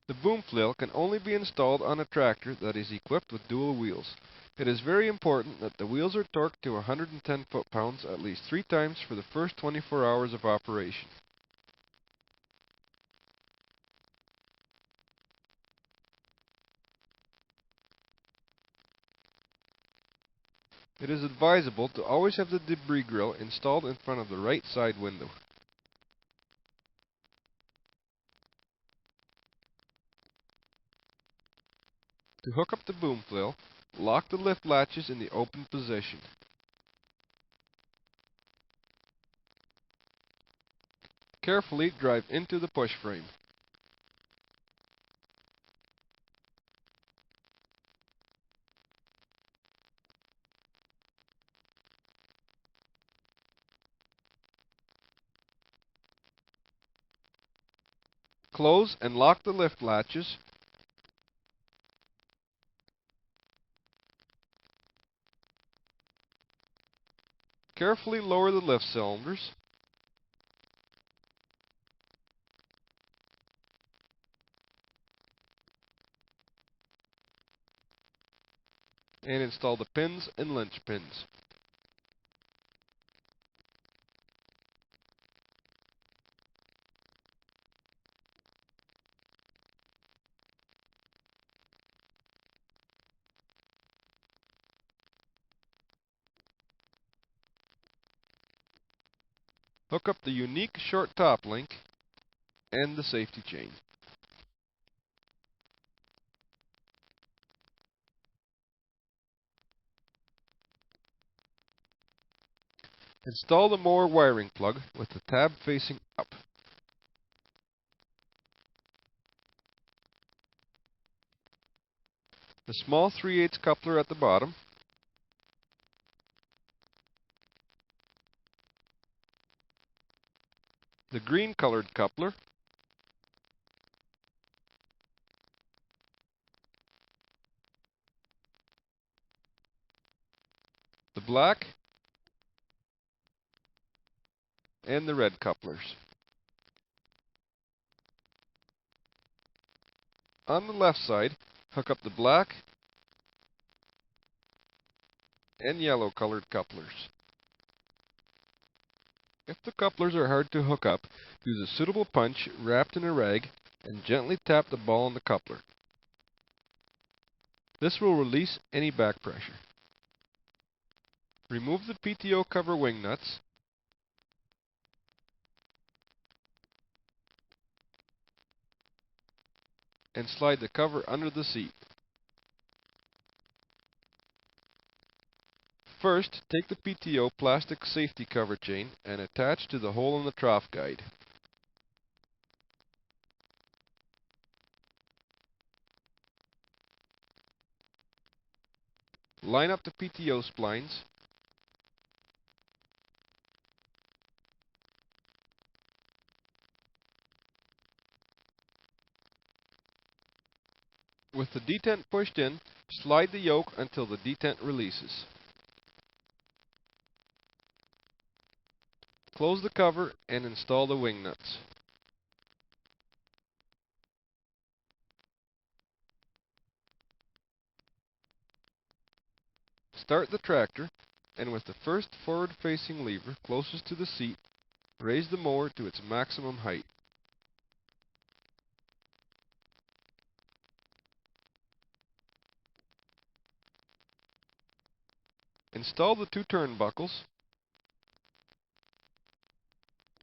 The boom flail can only be installed on a tractor that is equipped with dual wheels. It is very important that the wheels are torqued to 110 foot-pounds at least 3 times for the first 24 hours of operation. It is advisable to always have the debris grill installed in front of the right side window. To hook up the boom flail, lock the lift latches in the open position. Carefully drive into the push frame. Close and lock the lift latches. Carefully lower the lift cylinders. And install the pins and linch pins. Hook up the unique short top link and the safety chain. Install the mower wiring plug with the tab facing up. The small 3/8 coupler at the bottom. The green colored coupler. The black and the red couplers. On the left side, hook up the black and yellow colored couplers. If the couplers are hard to hook up, use a suitable punch wrapped in a rag and gently tap the ball on the coupler. This will release any back pressure. Remove the PTO cover wing nuts and slide the cover under the seat. First, take the PTO plastic safety cover chain and attach to the hole in the trough guide. Line up the PTO splines with the detent pushed in. Slide the yoke until the detent releases. Close the cover and install the wing nuts. Start the tractor and with the first forward-facing lever closest to the seat, raise the mower to its maximum height. Install the 2 turnbuckles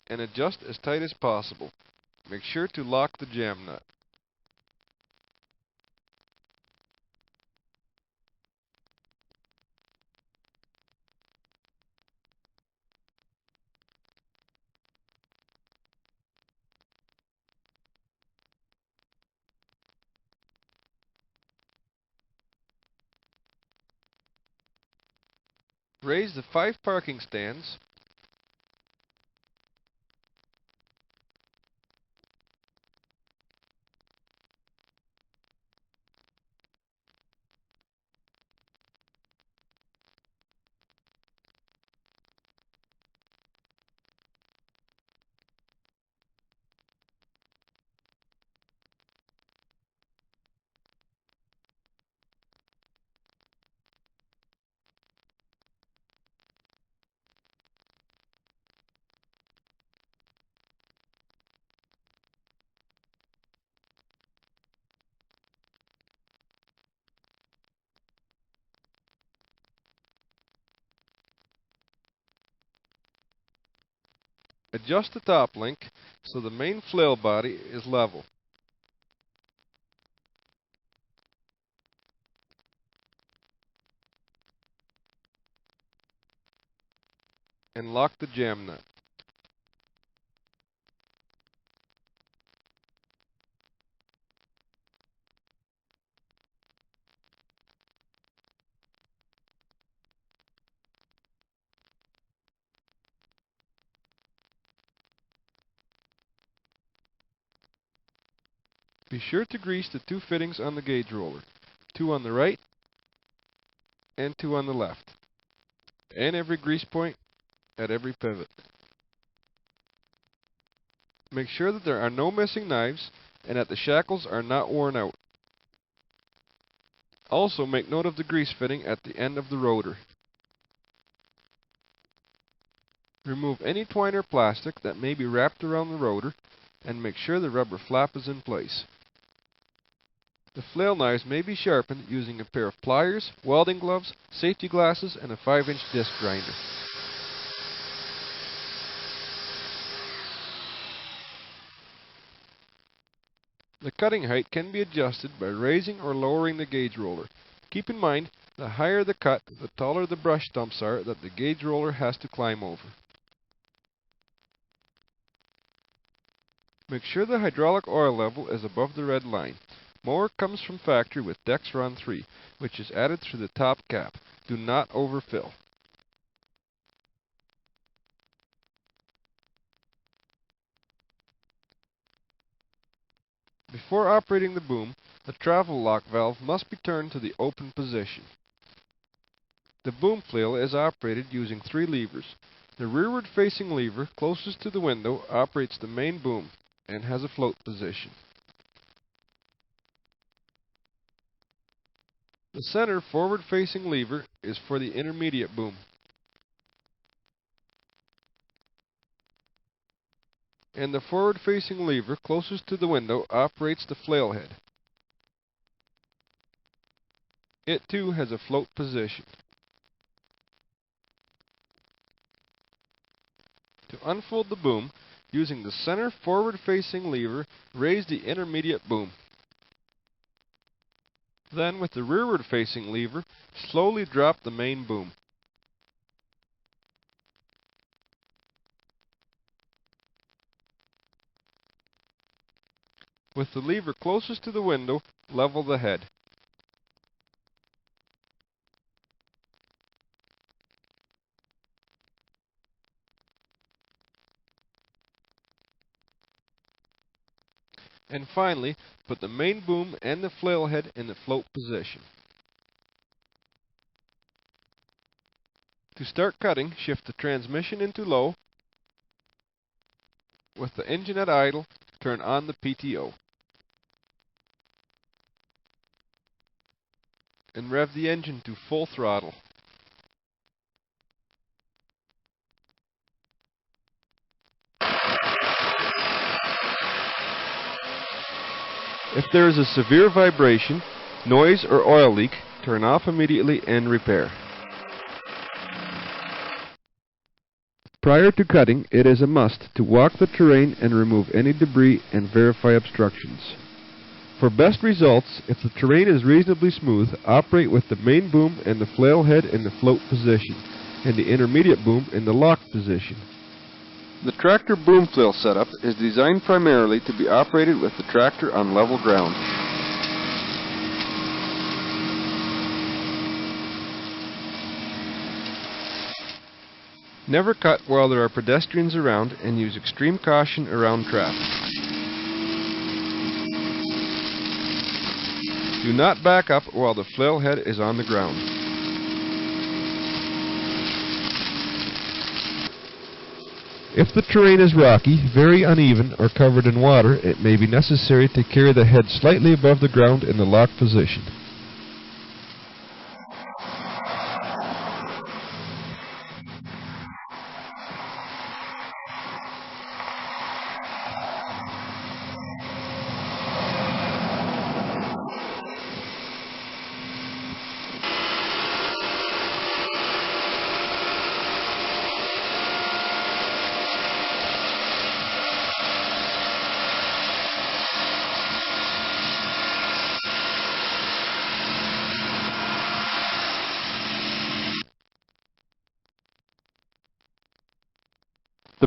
and adjust as tight as possible. Make sure to lock the jam nut. Raise the 5 parking stands Adjust the top link so the main flail body is level. And lock the jam nut. Be sure to grease the two fittings on the gauge roller, two on the right and two on the left, and every grease point at every pivot. Make sure that there are no missing knives and that the shackles are not worn out. Also, make note of the grease fitting at the end of the rotor. Remove any twine or plastic that may be wrapped around the rotor and make sure the rubber flap is in place. The flail knives may be sharpened using a pair of pliers, welding gloves, safety glasses, and a 5-inch disc grinder. The cutting height can be adjusted by raising or lowering the gauge roller. Keep in mind, the higher the cut, the taller the brush stumps are that the gauge roller has to climb over. Make sure the hydraulic oil level is above the red line. Mower comes from factory with Dexron 3, which is added through the top cap. Do not overfill. Before operating the boom, the travel lock valve must be turned to the open position. The boom flail is operated using 3 levers. The rearward facing lever closest to the window operates the main boom and has a float position. The center forward-facing lever is for the intermediate boom. And the forward-facing lever closest to the window operates the flail head. It too has a float position. To unfold the boom, using the center forward-facing lever, raise the intermediate boom. Then, with the rearward-facing lever, slowly drop the main boom. With the lever closest to the window, level the head. And finally, put the main boom and the flail head in the float position. To start cutting, shift the transmission into low. With the engine at idle, turn on the PTO. And rev the engine to full throttle. If there is a severe vibration, noise, or oil leak, turn off immediately and repair. Prior to cutting, it is a must to walk the terrain and remove any debris and verify obstructions. For best results, if the terrain is reasonably smooth, operate with the main boom and the flail head in the float position, and the intermediate boom in the lock position. The tractor boom flail setup is designed primarily to be operated with the tractor on level ground. Never cut while there are pedestrians around and use extreme caution around traffic. Do not back up while the flail head is on the ground. If the terrain is rocky, very uneven, or covered in water, it may be necessary to carry the head slightly above the ground in the lock position.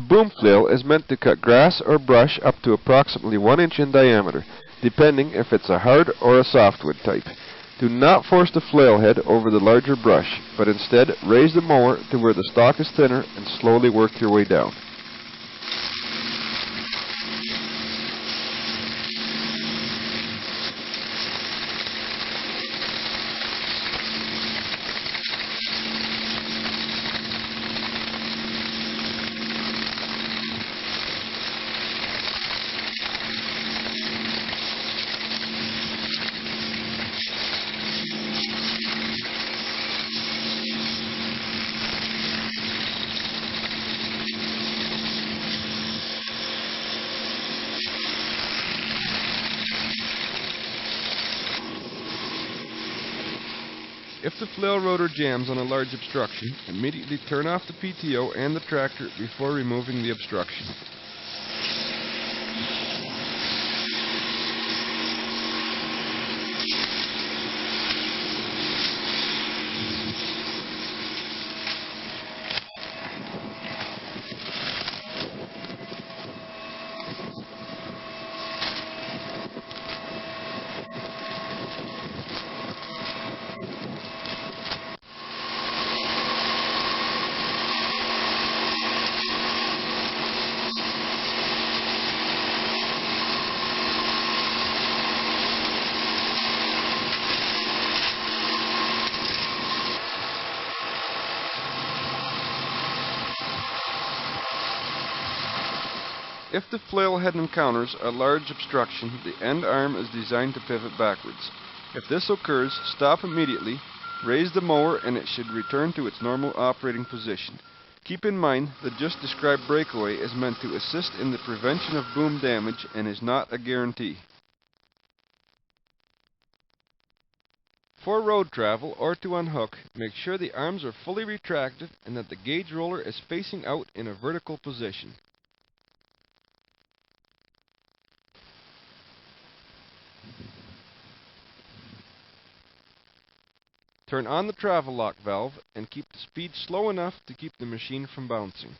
boom flail is meant to cut grass or brush up to approximately 1 inch in diameter, depending if it's a hard or a softwood type. Do not force the flail head over the larger brush, but instead raise the mower to where the stalk is thinner and slowly work your way down. If the flail rotor jams on a large obstruction, immediately turn off the PTO and the tractor before removing the obstruction. If the flail head encounters a large obstruction, the end arm is designed to pivot backwards. If this occurs, stop immediately, raise the mower, and it should return to its normal operating position. Keep in mind, the just described breakaway is meant to assist in the prevention of boom damage and is not a guarantee. For road travel or to unhook, make sure the arms are fully retracted and that the gauge roller is facing out in a vertical position. Turn on the travel lock valve and keep the speed slow enough to keep the machine from bouncing.